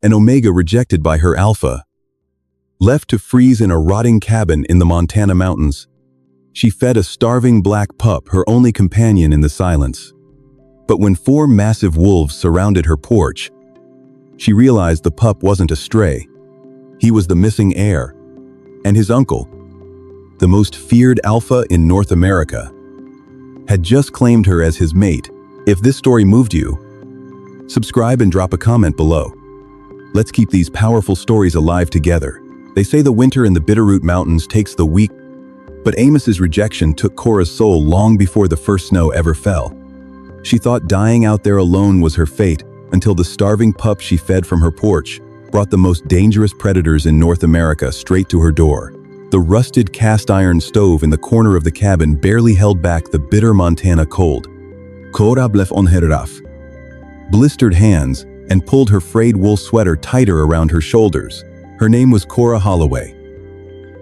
an Omega rejected by her alpha. Left to freeze in a rotting cabin in the Montana mountains, she fed a starving black pup, her only companion in the silence. But when 4 massive wolves surrounded her porch, she realized the pup wasn't a stray. He was the missing heir, and his uncle, the most feared alpha in North America, had just claimed her as his mate. If this story moved you, subscribe and drop a comment below. Let's keep these powerful stories alive together. They say the winter in the Bitterroot Mountains takes the weak, but Amos's rejection took Cora's soul long before the first snow ever fell. She thought dying out there alone was her fate, until the starving pup she fed from her porch brought the most dangerous predators in North America straight to her door. The rusted cast-iron stove in the corner of the cabin barely held back the bitter Montana cold. Cora blev onherraf, blistered hands, and pulled her frayed wool sweater tighter around her shoulders. Her name was Cora Holloway,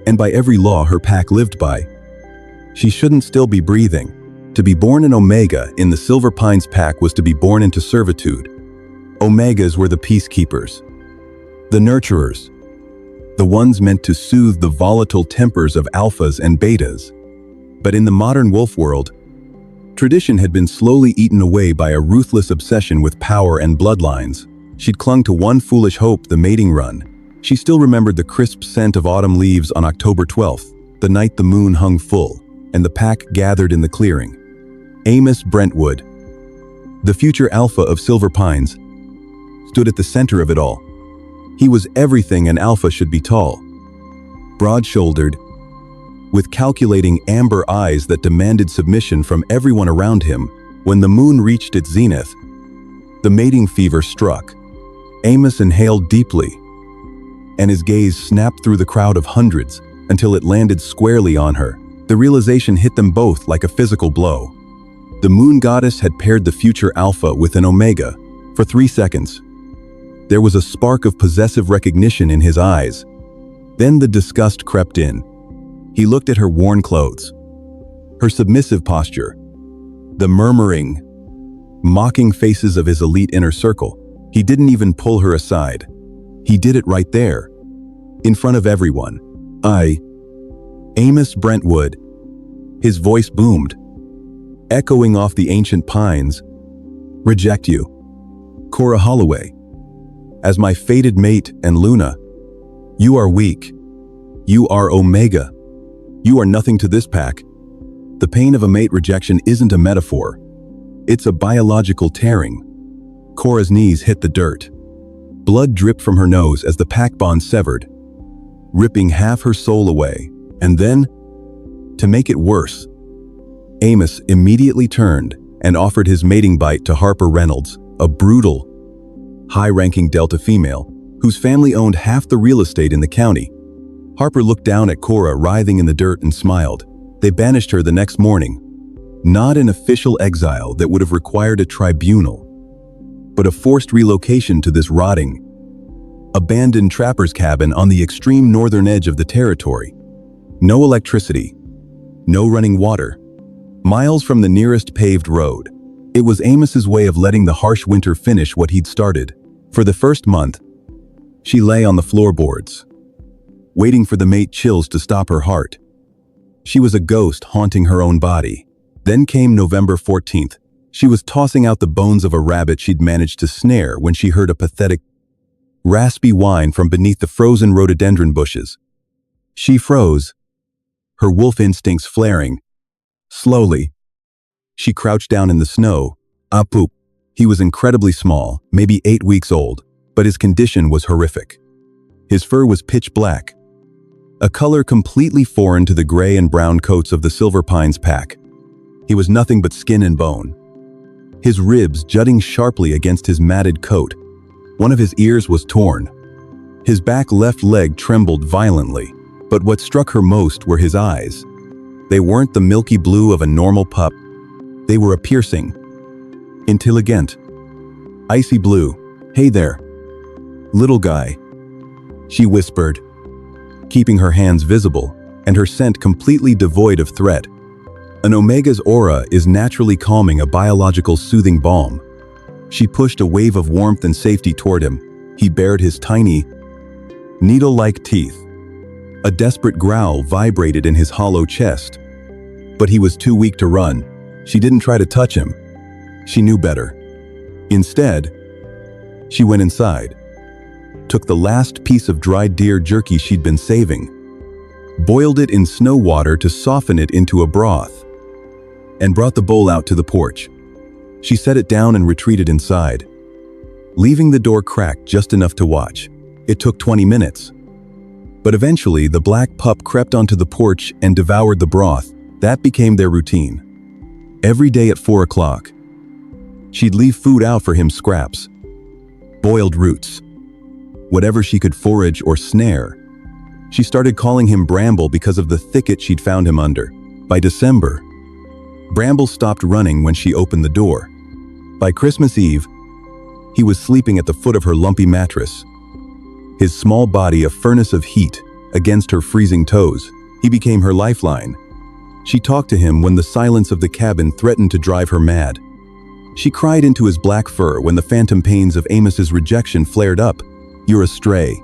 and by every law her pack lived by, she shouldn't still be breathing. To be born an Omega in the Silver Pines pack was to be born into servitude. Omegas were the peacekeepers, the nurturers, the ones meant to soothe the volatile tempers of alphas and betas. But in the modern wolf world, tradition had been slowly eaten away by a ruthless obsession with power and bloodlines. She'd clung to one foolish hope, the mating run. She still remembered the crisp scent of autumn leaves on October 12th, the night the moon hung full, and the pack gathered in the clearing. Amos Brentwood, the future alpha of Silver Pines, stood at the center of it all. He was everything an alpha should be: tall, broad-shouldered, with calculating amber eyes that demanded submission from everyone around him. When the moon reached its zenith, the mating fever struck. Amos inhaled deeply, and his gaze snapped through the crowd of hundreds until it landed squarely on her. The realization hit them both like a physical blow. The moon goddess had paired the future alpha with an Omega. For 3 seconds, there was a spark of possessive recognition in his eyes. Then the disgust crept in. He looked at her worn clothes, her submissive posture, the murmuring, mocking faces of his elite inner circle. He didn't even pull her aside. He did it right there, in front of everyone. Amos Brentwood. His voice boomed, echoing off the ancient pines. Reject you, Cora Holloway, as my fated mate and Luna. You are weak. You are Omega. You are nothing to this pack. The pain of a mate rejection isn't a metaphor. It's a biological tearing. Cora's knees hit the dirt. Blood dripped from her nose as the pack bond severed, ripping half her soul away. And then, to make it worse, Amos immediately turned and offered his mating bite to Harper Reynolds, a brutal, high-ranking Delta female whose family owned half the real estate in the county. Harper looked down at Cora writhing in the dirt and smiled. They banished her the next morning. Not an official exile that would have required a tribunal, but a forced relocation to this rotting, abandoned trapper's cabin on the extreme northern edge of the territory. No electricity, no running water, miles from the nearest paved road. It was Amos's way of letting the harsh winter finish what he'd started. For the first month, she lay on the floorboards, waiting for the mate chills to stop her heart. She was a ghost haunting her own body. Then came November 14th. She was tossing out the bones of a rabbit she'd managed to snare when she heard a pathetic, raspy whine from beneath the frozen rhododendron bushes. She froze, her wolf instincts flaring. Slowly, she crouched down in the snow. Apu. He was incredibly small, maybe 8 weeks old, but his condition was horrific. His fur was pitch black, a color completely foreign to the gray and brown coats of the Silver Pines pack. He was nothing but skin and bone, his ribs jutting sharply against his matted coat. One of his ears was torn. His back left leg trembled violently, but what struck her most were his eyes. They weren't the milky blue of a normal pup. They were a piercing, intelligent, icy blue. "Hey there, little guy," she whispered, keeping her hands visible and her scent completely devoid of threat. An Omega's aura is naturally calming, a biological soothing balm. She pushed a wave of warmth and safety toward him. He bared his tiny, needle-like teeth. A desperate growl vibrated in his hollow chest. But he was too weak to run. She didn't try to touch him. She knew better. Instead, she went inside, took the last piece of dried deer jerky she'd been saving, boiled it in snow water to soften it into a broth, and brought the bowl out to the porch. She set it down and retreated inside, leaving the door cracked just enough to watch. It took 20 minutes. But eventually, the black pup crept onto the porch and devoured the broth. That became their routine. Every day at 4 o'clock, she'd leave food out for him: scraps, boiled roots, whatever she could forage or snare. She started calling him Bramble because of the thicket she'd found him under. By December, Bramble stopped running when she opened the door. By Christmas Eve, he was sleeping at the foot of her lumpy mattress, his small body a furnace of heat against her freezing toes. He became her lifeline. She talked to him when the silence of the cabin threatened to drive her mad. She cried into his black fur when the phantom pains of Amos's rejection flared up. "You're a stray.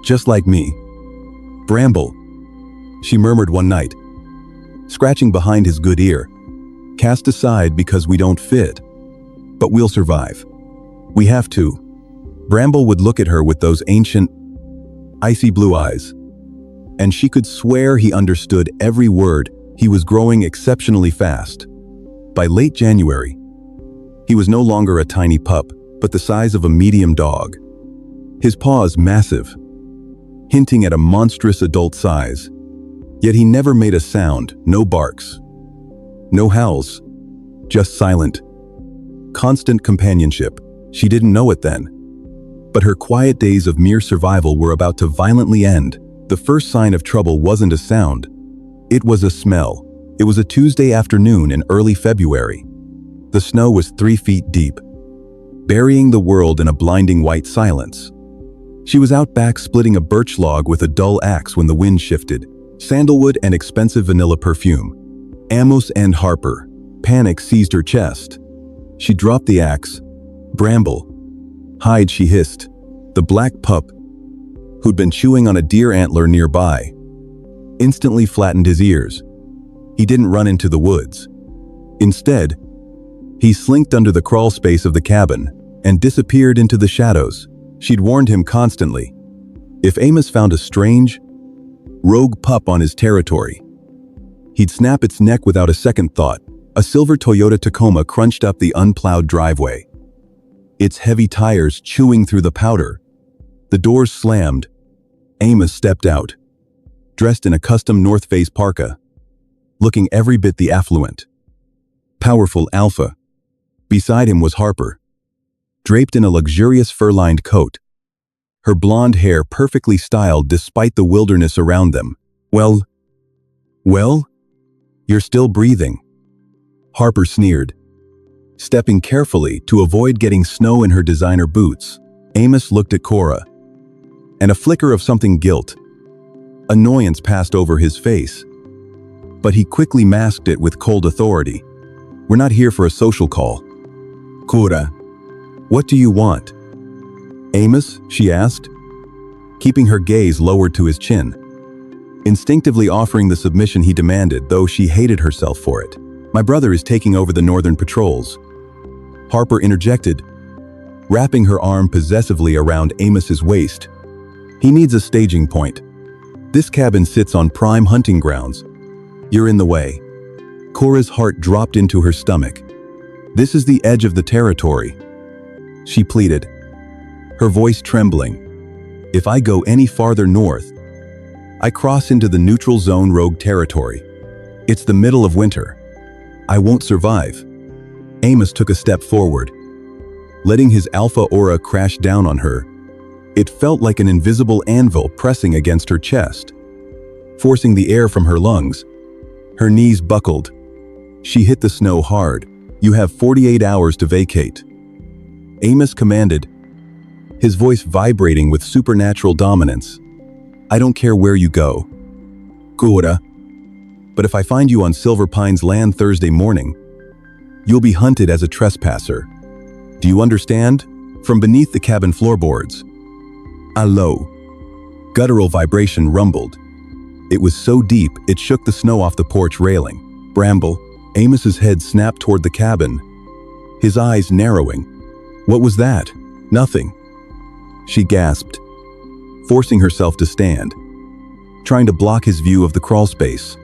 Just like me. Bramble," she murmured one night, scratching behind his good ear. "Cast aside because we don't fit. But we'll survive. We have to." Bramble would look at her with those ancient, icy blue eyes, and she could swear he understood every word. He was growing exceptionally fast. By late January, he was no longer a tiny pup, but the size of a medium dog. His paws massive, hinting at a monstrous adult size. Yet he never made a sound, no barks, no howls, just silent, constant companionship. She didn't know it then, but her quiet days of mere survival were about to violently end. The first sign of trouble wasn't a sound. It was a smell. It was a Tuesday afternoon in early February. The snow was 3 feet deep, burying the world in a blinding white silence. She was out back splitting a birch log with a dull axe when the wind shifted. Sandalwood and expensive vanilla perfume. Amos and Harper. Panic seized her chest. She dropped the axe. "Bramble. Hide," she hissed. The black pup, who'd been chewing on a deer antler nearby, instantly flattened his ears. He didn't run into the woods. Instead, he slinked under the crawl space of the cabin and disappeared into the shadows. She'd warned him constantly. If Amos found a strange, rogue pup on his territory, he'd snap its neck without a second thought. A silver Toyota Tacoma crunched up the unplowed driveway, its heavy tires chewing through the powder. The doors slammed. Amos stepped out, dressed in a custom North Face parka, looking every bit the affluent, powerful alpha. Beside him was Harper, draped in a luxurious fur-lined coat, her blonde hair perfectly styled despite the wilderness around them. Well, you're still breathing," Harper sneered, stepping carefully to avoid getting snow in her designer boots. Amos looked at Cora, and a flicker of something guilt, annoyance passed over his face. But he quickly masked it with cold authority. "We're not here for a social call." "Cora, what do you want?" "Amos?" she asked, keeping her gaze lowered to his chin, instinctively offering the submission he demanded, though she hated herself for it. "My brother is taking over the northern patrols," Harper interjected, wrapping her arm possessively around Amos's waist. "He needs a staging point. This cabin sits on prime hunting grounds. You're in the way." Cora's heart dropped into her stomach. "This is the edge of the territory," she pleaded, her voice trembling. "If I go any farther north, I cross into the neutral zone rogue territory. It's the middle of winter. I won't survive." Amos took a step forward, letting his alpha aura crash down on her. It felt like an invisible anvil pressing against her chest, forcing the air from her lungs. Her knees buckled. She hit the snow hard. "You have 48 hours to vacate," Amos commanded, his voice vibrating with supernatural dominance. "I don't care where you go, Cora, but if I find you on Silver Pines land Thursday morning, you'll be hunted as a trespasser. Do you understand?" From beneath the cabin floorboards, a low, guttural vibration rumbled. It was so deep it shook the snow off the porch railing. Bramble, Amos's head snapped toward the cabin, his eyes narrowing. What was that? Nothing. She gasped, forcing herself to stand, trying to block his view of the crawl space.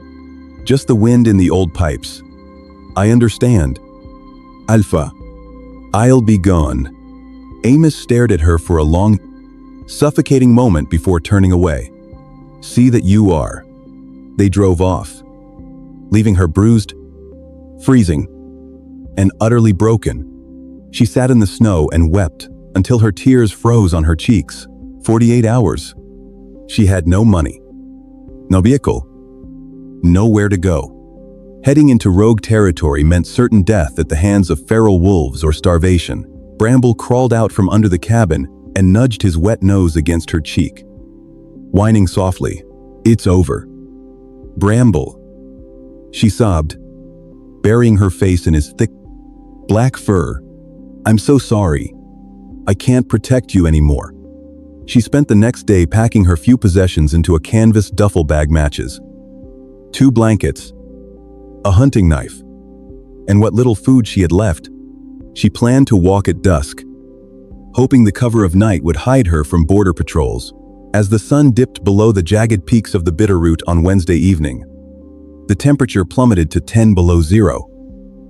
Just the wind in the old pipes. I understand. Alpha, I'll be gone. Amos stared at her for a long, suffocating moment before turning away. See that you are. They drove off, leaving her bruised, freezing, and utterly broken. She sat in the snow and wept until her tears froze on her cheeks. 48 hours. She had no money, no vehicle, nowhere to go. Heading into rogue territory meant certain death at the hands of feral wolves or starvation. Bramble crawled out from under the cabin and nudged his wet nose against her cheek, whining softly, "It's over." Bramble, she sobbed, burying her face in his thick, black fur. "I'm so sorry. I can't protect you anymore." She spent the next day packing her few possessions into a canvas duffel bag: matches, 2 blankets, a hunting knife, and what little food she had left. She planned to walk at dusk, hoping the cover of night would hide her from border patrols. As the sun dipped below the jagged peaks of the Bitterroot on Wednesday evening, the temperature plummeted to 10 below zero.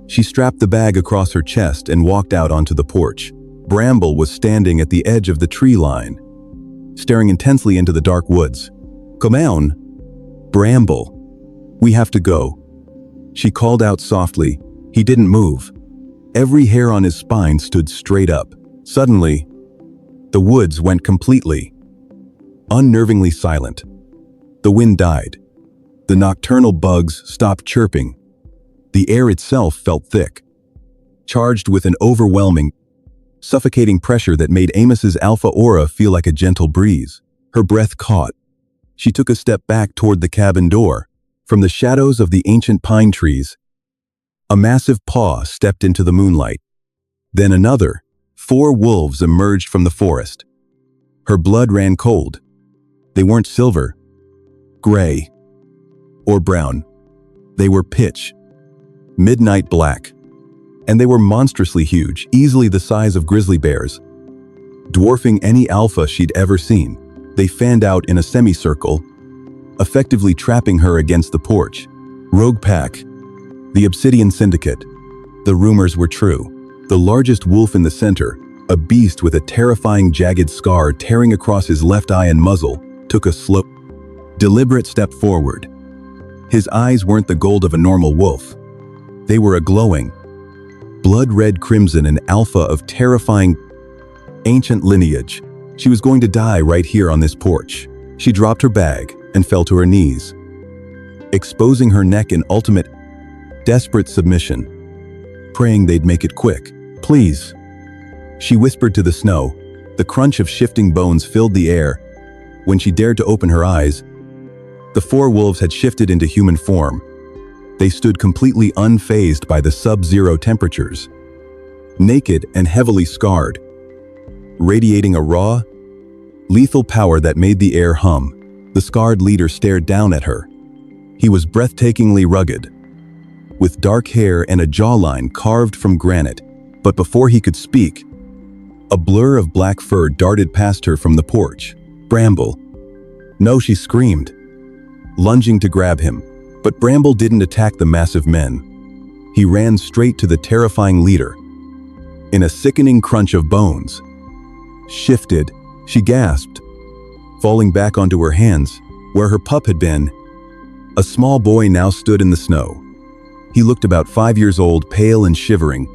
She strapped the bag across her chest and walked out onto the porch. Bramble was standing at the edge of the tree line, staring intensely into the dark woods. "Come on, Bramble. We have to go," she called out softly. He didn't move. Every hair on his spine stood straight up. Suddenly, the woods went completely, unnervingly silent. The wind died. The nocturnal bugs stopped chirping. The air itself felt thick, charged with an overwhelming, suffocating pressure that made Amos's alpha aura feel like a gentle breeze. Her breath caught. She took a step back toward the cabin door. From the shadows of the ancient pine trees, a massive paw stepped into the moonlight. Then another. 4 wolves emerged from the forest. Her blood ran cold. They weren't silver, gray, or brown. They were pitch, midnight black. And they were monstrously huge, easily the size of grizzly bears, dwarfing any alpha she'd ever seen. They fanned out in a semicircle, effectively trapping her against the porch. Rogue Pack, the Obsidian Syndicate. The rumors were true. The largest wolf in the center, a beast with a terrifying jagged scar tearing across his left eye and muzzle, took a slow, deliberate step forward. His eyes weren't the gold of a normal wolf. They were a glowing, blood-red crimson, an alpha of terrifying, ancient lineage. She was going to die right here on this porch. She dropped her bag and fell to her knees, exposing her neck in ultimate, desperate submission, praying they'd make it quick. "Please," she whispered to the snow. The crunch of shifting bones filled the air. When she dared to open her eyes, the 4 wolves had shifted into human form. They stood completely unfazed by the sub-zero temperatures, naked and heavily scarred, radiating a raw, lethal power that made the air hum. The scarred leader stared down at her. He was breathtakingly rugged, with dark hair and a jawline carved from granite. But before he could speak, a blur of black fur darted past her from the porch. "Bramble." "No," she screamed, lunging to grab him. But Bramble didn't attack the massive men. He ran straight to the terrifying leader. In a sickening crunch of bones, shifted, she gasped, falling back onto her hands, where her pup had been. A small boy now stood in the snow. He looked about 5 years old, pale and shivering,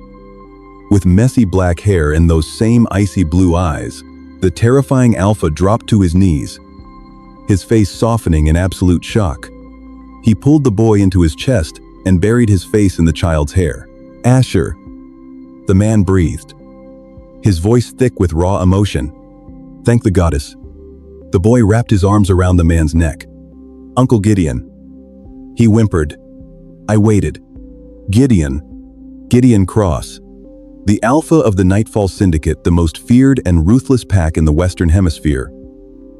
with messy black hair and those same icy blue eyes. The terrifying alpha dropped to his knees, his face softening in absolute shock. He pulled the boy into his chest and buried his face in the child's hair. "Asher," the man breathed, his voice thick with raw emotion. "Thank the goddess." The boy wrapped his arms around the man's neck. "Uncle Gideon," he whimpered. "I waited." Gideon Cross. The Alpha of the Nightfall Syndicate, the most feared and ruthless pack in the Western Hemisphere.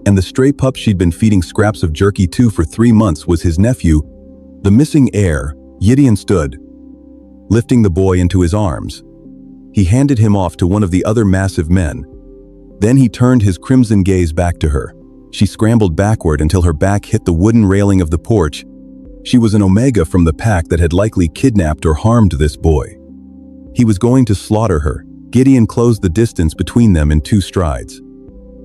And the stray pup she'd been feeding scraps of jerky to for 3 months was his nephew, the missing heir. Gideon stood, lifting the boy into his arms. He handed him off to one of the other massive men. Then he turned his crimson gaze back to her. She scrambled backward until her back hit the wooden railing of the porch. She was an Omega from the pack that had likely kidnapped or harmed this boy. He was going to slaughter her. Gideon closed the distance between them in 2 strides.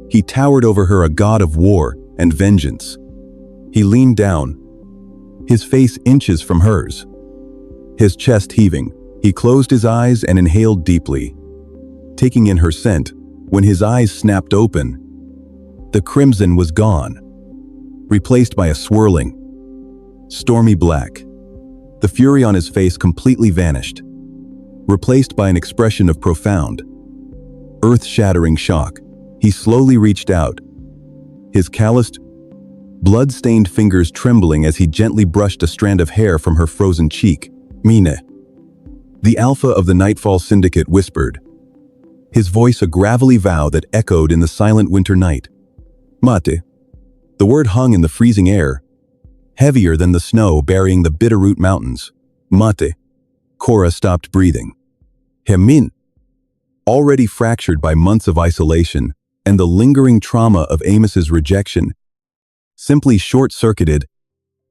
He towered over her, a god of war and vengeance. He leaned down, his face inches from hers. His chest heaving, he closed his eyes and inhaled deeply, taking in her scent. When his eyes snapped open, the crimson was gone, replaced by a swirling, stormy black. The fury on his face completely vanished, replaced by an expression of profound, earth-shattering shock. He slowly reached out, his calloused, blood-stained fingers trembling as he gently brushed a strand of hair from her frozen cheek. Mine. The Alpha of the Nightfall Syndicate whispered, his voice a gravelly vow that echoed in the silent winter night. Mate. The word hung in the freezing air, heavier than the snow burying the Bitterroot Mountains. Mate. Cora stopped breathing. Hemin. Already fractured by months of isolation and the lingering trauma of Amos's rejection, simply short-circuited,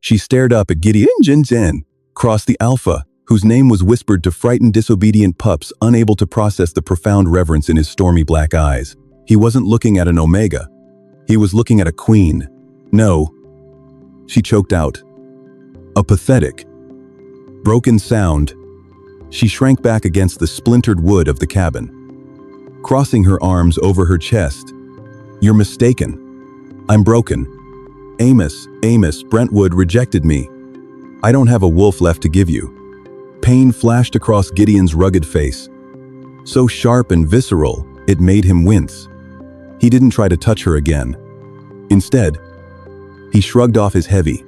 she stared up at Gideon Jinzen, crossed the Alpha, whose name was whispered to frightened, disobedient pups unable to process the profound reverence in his stormy black eyes. He wasn't looking at an Omega. He was looking at a queen. No. She choked out. A pathetic, broken sound. She shrank back against the splintered wood of the cabin, crossing her arms over her chest. You're mistaken. I'm broken. Amos, Brentwood rejected me. I don't have a wolf left to give you. Pain flashed across Gideon's rugged face, so sharp and visceral it made him wince. He didn't try to touch her again. Instead, he shrugged off his heavy,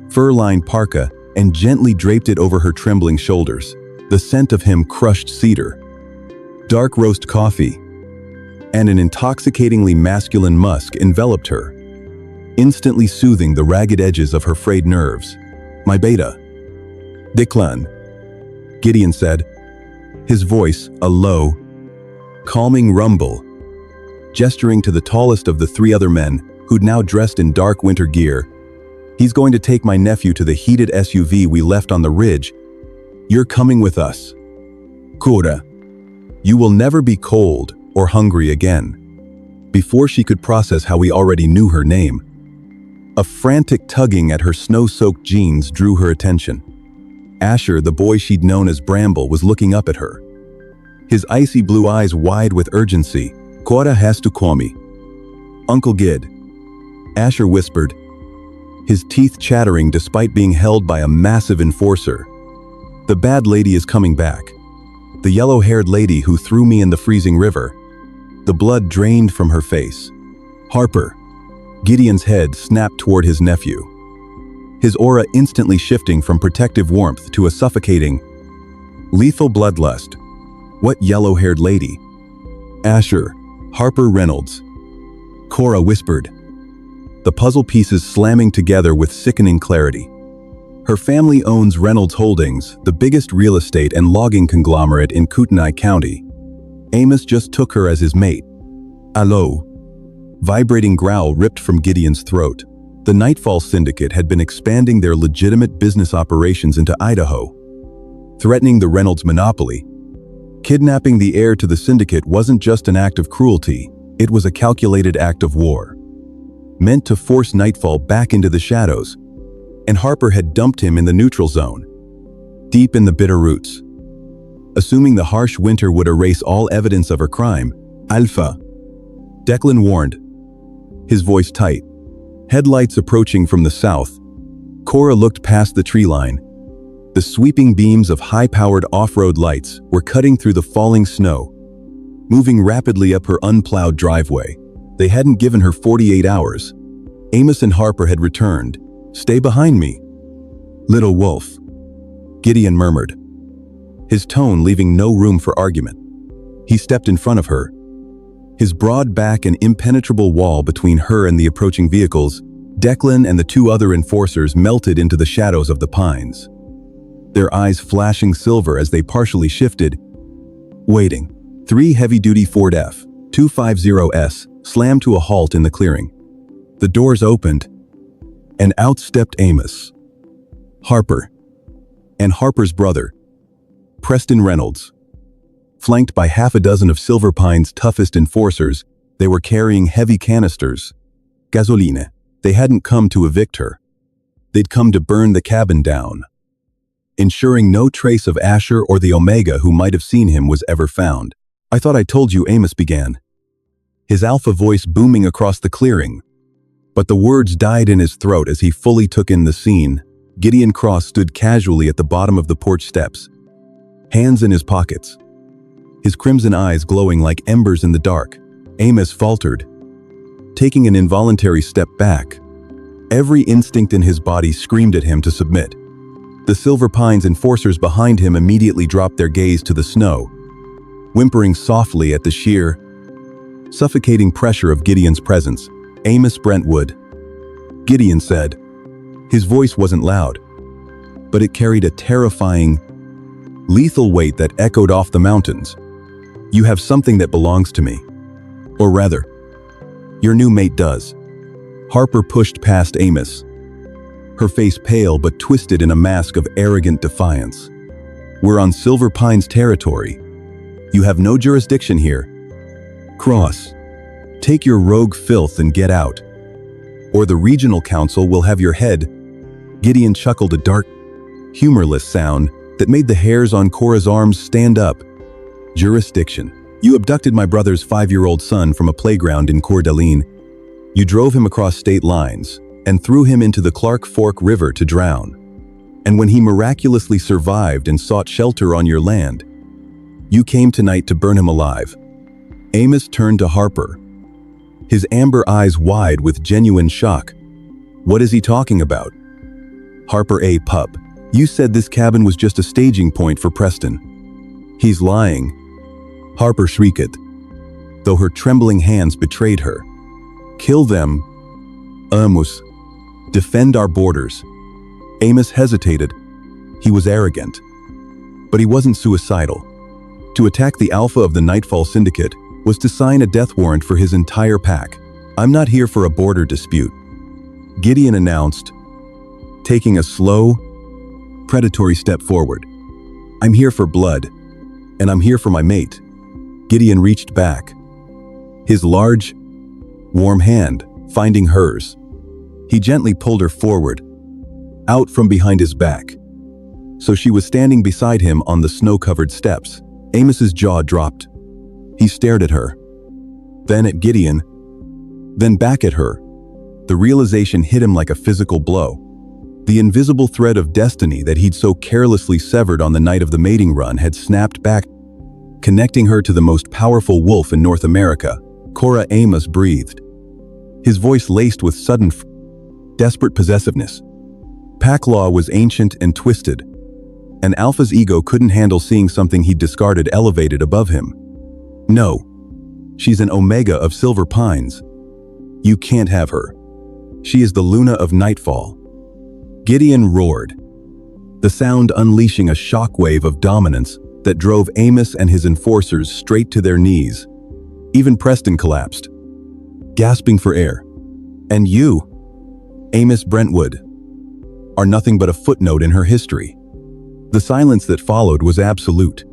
fur-lined parka and gently draped it over her trembling shoulders. The scent of him crushed cedar, dark roast coffee, and an intoxicatingly masculine musk enveloped her, instantly soothing the ragged edges of her frayed nerves. My beta. Declan. Gideon said, his voice a low, calming rumble, gesturing to the tallest of the 3 other men who'd now dressed in dark winter gear. He's going to take my nephew to the heated SUV we left on the ridge. You're coming with us. Cora. You will never be cold or hungry again. Before she could process how he already knew her name, a frantic tugging at her snow-soaked jeans drew her attention. Asher, the boy she'd known as Bramble, was looking up at her, his icy blue eyes wide with urgency. Cora has to call me. Uncle Gid. Asher whispered, his teeth chattering despite being held by a massive enforcer. The bad lady is coming back. The yellow-haired lady who threw me in the freezing river. The blood drained from her face. Harper. Gideon's head snapped toward his nephew, his aura instantly shifting from protective warmth to a suffocating, lethal bloodlust. What yellow-haired lady? Asher. Harper Reynolds. Cora whispered, the puzzle pieces slamming together with sickening clarity. Her family owns Reynolds Holdings, the biggest real estate and logging conglomerate in Kootenai County. Amos just took her as his mate. Allo. Vibrating growl ripped from Gideon's throat. The Nightfall Syndicate had been expanding their legitimate business operations into Idaho, threatening the Reynolds monopoly. Kidnapping the heir to the syndicate wasn't just an act of cruelty, it was a calculated act of war, meant to force Nightfall back into the shadows, and Harper had dumped him in the neutral zone, deep in the bitter roots. Assuming the harsh winter would erase all evidence of her crime, Alpha. Declan warned, his voice tight. Headlights approaching from the south. Cora looked past the tree line. The sweeping beams of high-powered off-road lights were cutting through the falling snow, moving rapidly up her unplowed driveway. They hadn't given her 48 hours. Amos and Harper had returned. Stay behind me. Little wolf. Gideon murmured, his tone leaving no room for argument. He stepped in front of her. His broad back and impenetrable wall between her and the approaching vehicles, Declan and the two other enforcers melted into the shadows of the pines. Their eyes flashing silver as they partially shifted. Waiting. 3 heavy-duty Ford F-250s slammed to a halt in the clearing. The doors opened, and out stepped Amos, Harper, and Harper's brother, Preston Reynolds. Flanked by half a dozen of Silver Pine's toughest enforcers, they were carrying heavy canisters. Gasoline. They hadn't come to evict her. They'd come to burn the cabin down, ensuring no trace of Asher or the Omega who might have seen him was ever found. "I thought I told you," Amos began, his alpha voice booming across the clearing. But the words died in his throat as he fully took in the scene. Gideon Cross stood casually at the bottom of the porch steps, hands in his pockets, his crimson eyes glowing like embers in the dark. Amos faltered, taking an involuntary step back. Every instinct in his body screamed at him to submit. The Silver Pines enforcers behind him immediately dropped their gaze to the snow, whimpering softly at the sheer, suffocating pressure of Gideon's presence. "Amos Brentwood," Gideon said. His voice wasn't loud, but it carried a terrifying, lethal weight that echoed off the mountains. "You have something that belongs to me. Or rather, your new mate does." Harper pushed past Amos, her face pale but twisted in a mask of arrogant defiance. "We're on Silver Pine's territory. You have no jurisdiction here. Cross, take your rogue filth and get out, or the regional council will have your head." Gideon chuckled, a dark, humorless sound that made the hairs on Cora's arms stand up. "Jurisdiction. You abducted my brother's 5-year-old son from a playground in Coeur d'Alene. You drove him across state lines and threw him into the Clark Fork River to drown. And when he miraculously survived and sought shelter on your land, you came tonight to burn him alive." Amos turned to Harper, his amber eyes wide with genuine shock. "What is he talking about?" Harper, "A pup. You said this cabin was just a staging point for Preston." "He's lying," Harper shrieked, though her trembling hands betrayed her. "Kill them. Amos. Defend our borders." Amos hesitated. He was arrogant, but he wasn't suicidal. To attack the alpha of the Nightfall Syndicate was to sign a death warrant for his entire pack. "I'm not here for a border dispute," Gideon announced, taking a slow, predatory step forward. "I'm here for blood, and I'm here for my mate." Gideon reached back, his large, warm hand finding hers. He gently pulled her forward, out from behind his back, so she was standing beside him on the snow-covered steps. Amos's jaw dropped. He stared at her, then at Gideon, then back at her. The realization hit him like a physical blow. The invisible thread of destiny that he'd so carelessly severed on the night of the mating run had snapped back, connecting her to the most powerful wolf in North America. Cora. Amos breathed, his voice laced with sudden, desperate possessiveness. Pack law was ancient and twisted, and Alpha's ego couldn't handle seeing something he'd discarded elevated above him. "No. She's an Omega of Silver Pines. You can't have her. She is the Luna of Nightfall." Gideon roared, the sound unleashing a shockwave of dominance that drove Amos and his enforcers straight to their knees. Even Preston collapsed, gasping for air. "And you, Amos Brentwood, are nothing but a footnote in her history." The silence that followed was absolute,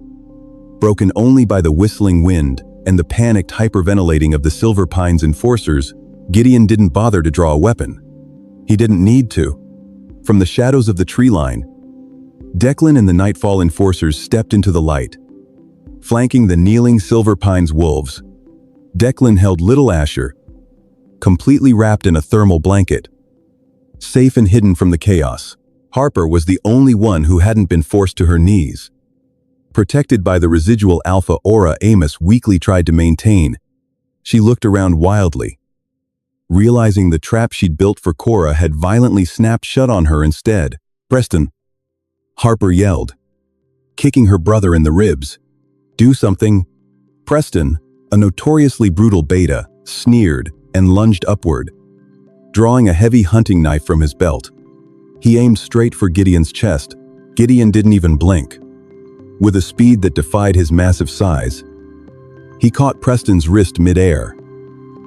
broken only by the whistling wind and the panicked hyperventilating of the Silver Pines enforcers. Gideon didn't bother to draw a weapon. He didn't need to. From the shadows of the tree line, Declan and the Nightfall enforcers stepped into the light. Flanking the kneeling Silver Pines wolves, Declan held little Asher, completely wrapped in a thermal blanket, safe and hidden from the chaos. Harper was the only one who hadn't been forced to her knees. Protected by the residual alpha aura Amos weakly tried to maintain, she looked around wildly, realizing the trap she'd built for Cora had violently snapped shut on her instead. "Preston," Harper yelled, kicking her brother in the ribs. "Do something. Preston, a notoriously brutal beta, sneered and lunged upward, drawing a heavy hunting knife from his belt. He aimed straight for Gideon's chest. Gideon didn't even blink. With a speed that defied his massive size, he caught Preston's wrist mid-air.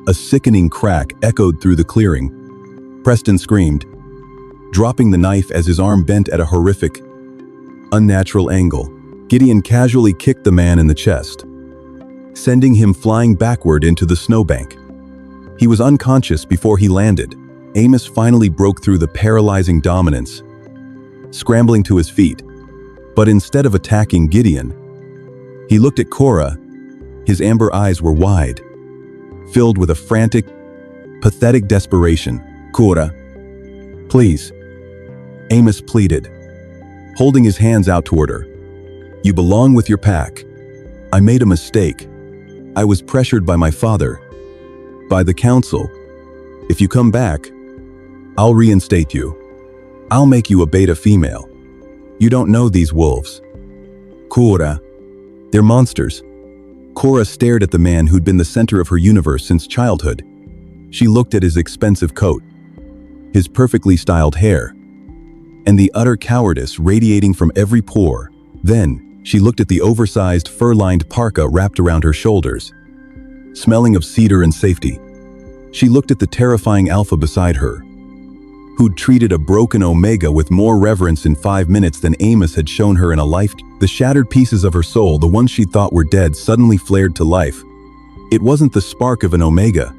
A sickening crack echoed through the clearing. Preston screamed, dropping the knife as his arm bent at a horrific, unnatural angle. Gideon casually kicked the man in the chest, sending him flying backward into the snowbank. He was unconscious before he landed. Amos finally broke through the paralyzing dominance, scrambling to his feet. But instead of attacking Gideon, he looked at Cora. His amber eyes were wide, filled with a frantic, pathetic desperation. "Cora, please," Amos pleaded, holding his hands out toward her. "You belong with your pack. I made a mistake. I was pressured by my father, by the council. If you come back, I'll reinstate you. I'll make you a beta female. You don't know these wolves. Cora, they're monsters." Cora stared at the man who'd been the center of her universe since childhood. She looked at his expensive coat, his perfectly styled hair, and the utter cowardice radiating from every pore. Then, she looked at the oversized fur-lined parka wrapped around her shoulders, smelling of cedar and safety. She looked at the terrifying alpha beside her, who'd treated a broken Omega with more reverence in 5 minutes than Amos had shown her in a life. The shattered pieces of her soul, the ones she thought were dead, suddenly flared to life. It wasn't the spark of an Omega.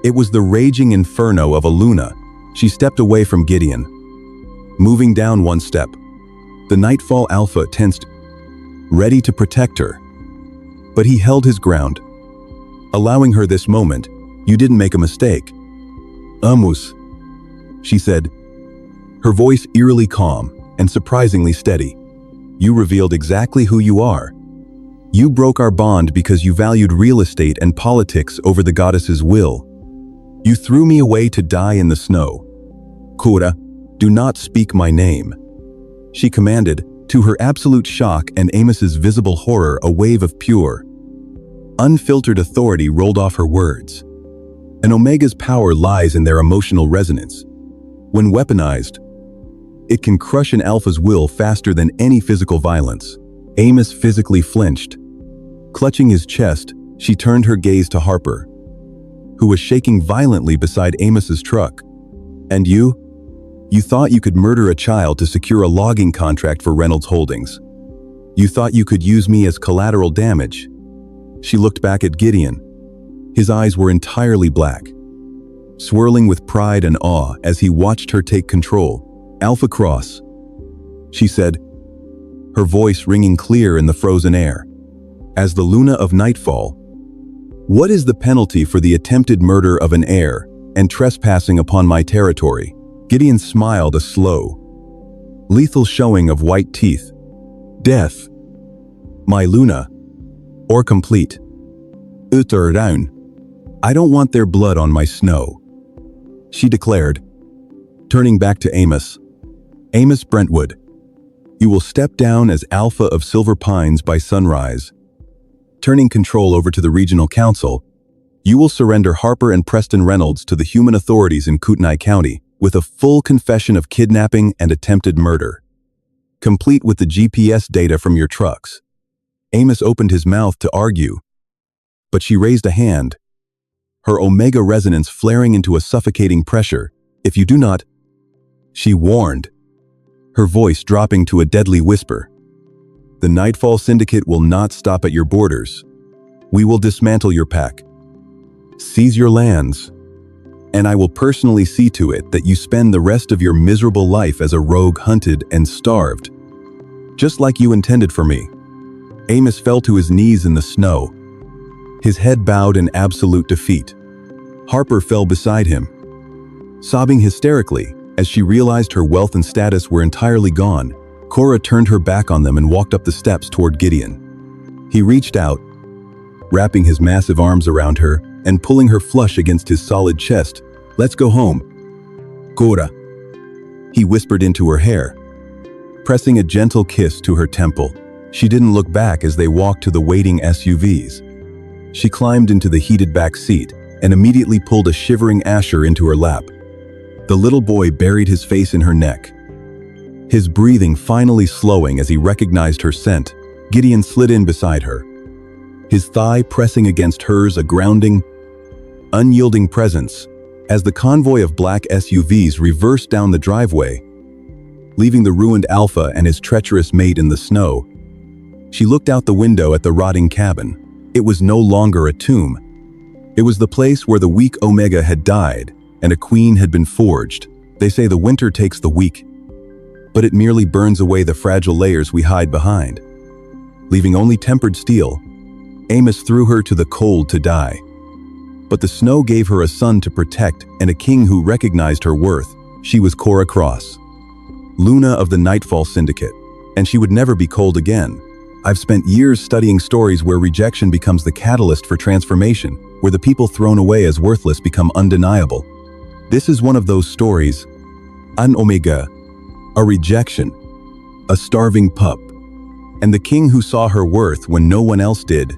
It was the raging inferno of a Luna. She stepped away from Gideon, moving down one step. The Nightfall Alpha tensed, ready to protect her. But he held his ground, allowing her this moment. "You didn't make a mistake, Amos," she said, her voice eerily calm and surprisingly steady. "You revealed exactly who you are. You broke our bond because you valued real estate and politics over the goddess's will. You threw me away to die in the snow. Cora, do not speak my name," she commanded. To her absolute shock and Amos's visible horror, a wave of pure, unfiltered authority rolled off her words. An Omega's power lies in their emotional resonance. When weaponized, it can crush an Alpha's will faster than any physical violence. Amos physically flinched. Clutching his chest, she turned her gaze to Harper, who was shaking violently beside Amos's truck. "And you? You thought you could murder a child to secure a logging contract for Reynolds Holdings. You thought you could use me as collateral damage." She looked back at Gideon. His eyes were entirely black, swirling with pride and awe as he watched her take control. "Alpha Cross," she said, her voice ringing clear in the frozen air. "As the Luna of Nightfall, what is the penalty for the attempted murder of an heir and trespassing upon my territory?" Gideon smiled, a slow, lethal showing of white teeth. "Death, my Luna, or complete. Utter down. I don't want their blood on my snow," she declared, turning back to Amos. "Amos Brentwood, you will step down as Alpha of Silver Pines by sunrise. Turning control over to the regional council, you will surrender Harper and Preston Reynolds to the human authorities in Kootenai County with a full confession of kidnapping and attempted murder, complete with the GPS data from your trucks." Amos opened his mouth to argue, but she raised a hand, her Omega resonance flaring into a suffocating pressure. "If you do not," she warned, her voice dropping to a deadly whisper, "the Nightfall Syndicate will not stop at your borders. We will dismantle your pack, seize your lands, and I will personally see to it that you spend the rest of your miserable life as a rogue, hunted and starved, just like you intended for me." Amos fell to his knees in the snow, his head bowed in absolute defeat. Harper fell beside him, sobbing hysterically as she realized her wealth and status were entirely gone. Cora turned her back on them and walked up the steps toward Gideon. He reached out, wrapping his massive arms around her and pulling her flush against his solid chest. "Let's go home, Cora," he whispered into her hair, pressing a gentle kiss to her temple. She didn't look back as they walked to the waiting SUVs. She climbed into the heated back seat and immediately pulled a shivering Asher into her lap. The little boy buried his face in her neck. His breathing finally slowing as he recognized her scent, Gideon slid in beside her. His thigh pressing against hers, a grounding, unyielding presence, as the convoy of black SUVs reversed down the driveway, leaving the ruined Alpha and his treacherous mate in the snow. She looked out the window at the rotting cabin. It was no longer a tomb. It was the place where the weak Omega had died and a queen had been forged. They say the winter takes the weak, but it merely burns away the fragile layers we hide behind. Leaving only tempered steel, Amos threw her to the cold to die. But the snow gave her a son to protect and a king who recognized her worth. She was Cora Cross, Luna of the Nightfall Syndicate, and she would never be cold again. I've spent years studying stories where rejection becomes the catalyst for transformation, where the people thrown away as worthless become undeniable. This is one of those stories. An Omega, a rejection, a starving pup, and the king who saw her worth when no one else did.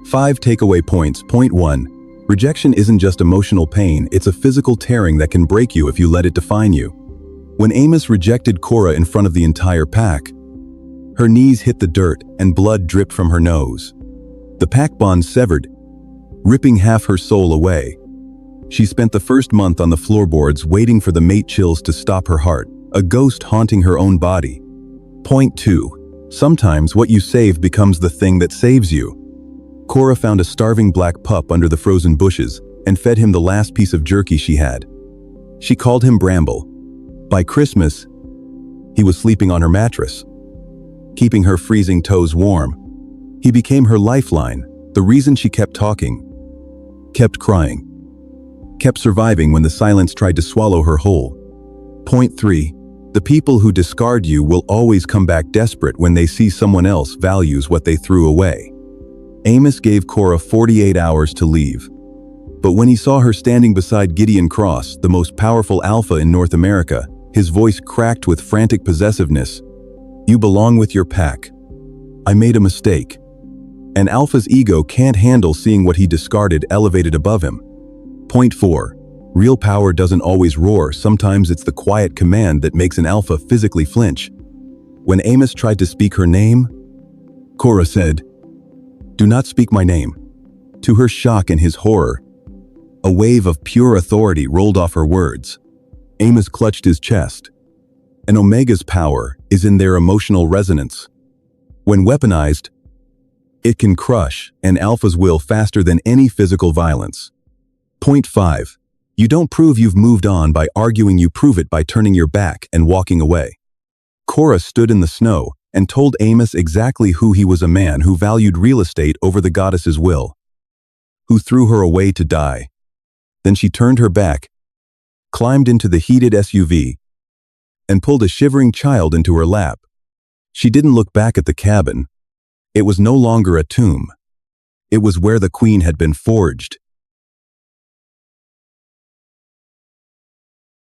5 takeaway points. Point 1. Rejection isn't just emotional pain, it's a physical tearing that can break you if you let it define you. When Amos rejected Cora in front of the entire pack, her knees hit the dirt and blood dripped from her nose. The pack bond severed, ripping half her soul away. She spent the first month on the floorboards waiting for the mate chills to stop her heart, a ghost haunting her own body. Point 2. Sometimes what you save becomes the thing that saves you. Cora found a starving black pup under the frozen bushes and fed him the last piece of jerky she had. She called him Bramble. By Christmas, he was sleeping on her mattress, keeping her freezing toes warm. He became her lifeline, the reason she kept talking, kept crying, kept surviving when the silence tried to swallow her whole. Point 3. The people who discard you will always come back desperate when they see someone else values what they threw away. Amos gave Cora 48 hours to leave. But when he saw her standing beside Gideon Cross, the most powerful alpha in North America, his voice cracked with frantic possessiveness. You belong with your pack. I made a mistake. An alpha's ego can't handle seeing what he discarded elevated above him. Point 4. Real power doesn't always roar, sometimes it's the quiet command that makes an alpha physically flinch. When Amos tried to speak her name, Cora said, "Do not speak my name." To her shock and his horror, a wave of pure authority rolled off her words. Amos clutched his chest. An Omega's power is in their emotional resonance. When weaponized, it can crush an alpha's will faster than any physical violence. Point 5. You don't prove you've moved on by arguing, you prove it by turning your back and walking away. Cora stood in the snow and told Amos exactly who he was, a man who valued real estate over the goddess's will, who threw her away to die. Then she turned her back, climbed into the heated SUV, and pulled a shivering child into her lap. She didn't look back at the cabin. It was no longer a tomb. It was where the queen had been forged.